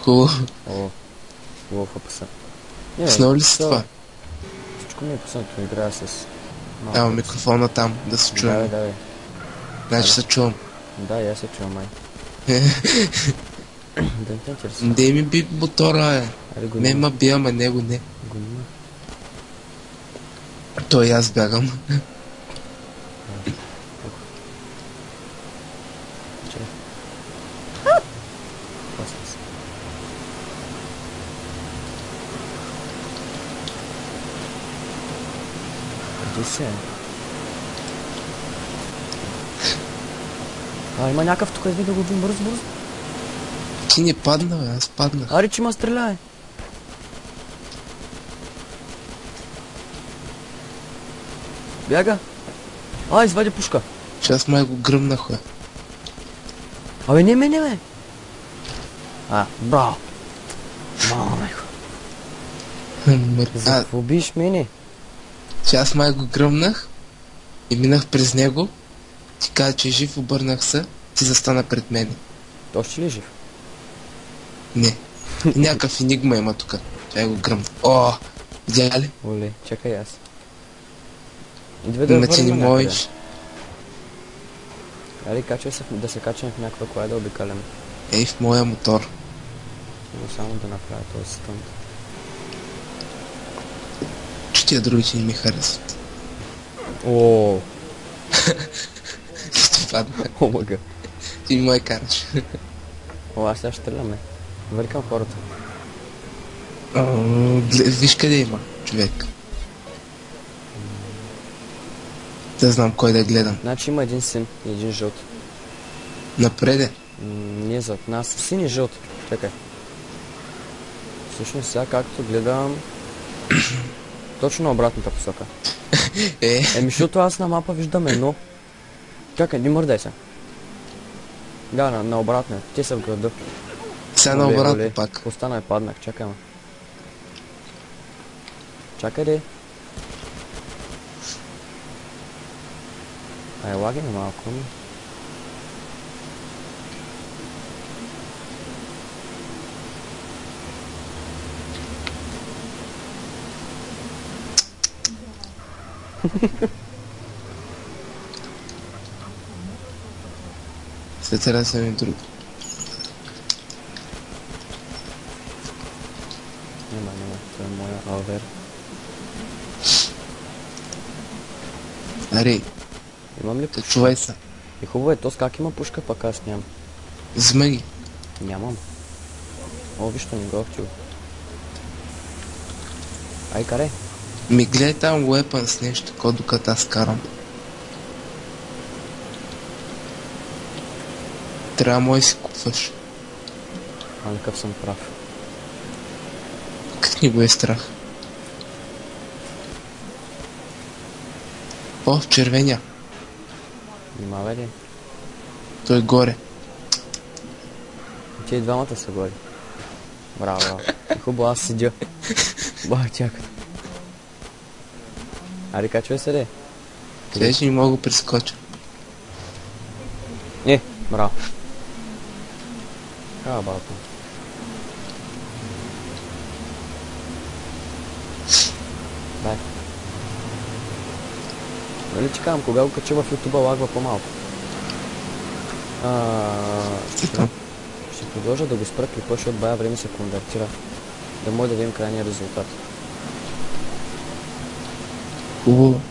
Хубаво. О, хубаво ФПС. Снова ли си това? Всичко ми е пуснато, играя с... Ама микрофона там, да се чуем. Да. Значи се чувам. Да, и аз се чувам, май. Да не те интересува. Дей ми би мотора, Не ма би, ама него не. Той и аз бягам. Къде се? Има някакъв тук, да го убим бързо. Ти не падна, бе, аз паднах. Ари, че ма стреляе. Бяга. Извади пушка. Че аз май го гръмнах, бе. Абе, не мене, бе. Браво. Майко. За какво биш мене? Че аз май го гръмнах и минах през него. Ти каза, че е жив, обърнах се. Ти застана пред мене. Още ли е жив? Не. Някакъв енигма има тук. Тя го гръмна. О, видя ли? Оле, чакай аз. Идва да ти не можеш. Али, качвай се, да се качваме в някаква кола да обикаляме. Ей, в моя мотор. Само да направя този стънт. Че тия другите не ми харесват. Ооо. Ти падна. Омага. Ти ми май караш. Аз сега ще стреляме. Въркам хората. Виж къде има човек. Да знам кой да гледам. Значи има един син и един жълт. Напреде. Ние зад нас. Син и жълт. Чакай. Всъщност сега както гледам... Точно на обратната посока. Защото аз на мапа виждам едно. Чакай, не мърдай се. Да, на обратна. Те са в града. Сега на обратно пак. Остана и паднах, чакай ма. Чакай де. Лаги на малко. След сега съм и друг. Няма, това е моя алвер. Ари. Имам ли пушка? Чувай се. И хубаво е, то с как има пушка, пък аз нямам. Взмай ги. Нямам. Виж, не го втил. Каре. Ми гледай там weapons нещо, такова, докато аз карам. Трябва мой си купваш. Какъв съм прав. Как ни го е страх? В червения. Внимавай ли? Той е горе. Тия двамата са горе. Браво. Хубаво, аз седя. Чакай. Ари, качвай се, де. Сега ще не мога да прескоча. Браво. Балко. Дай. Нали ти казвам, кога го кача в YouTube лагва по-малко. Ще продължа да го спра клипа, защото бая време се конвертира. Да може да видим крайния резултат. Хубаво.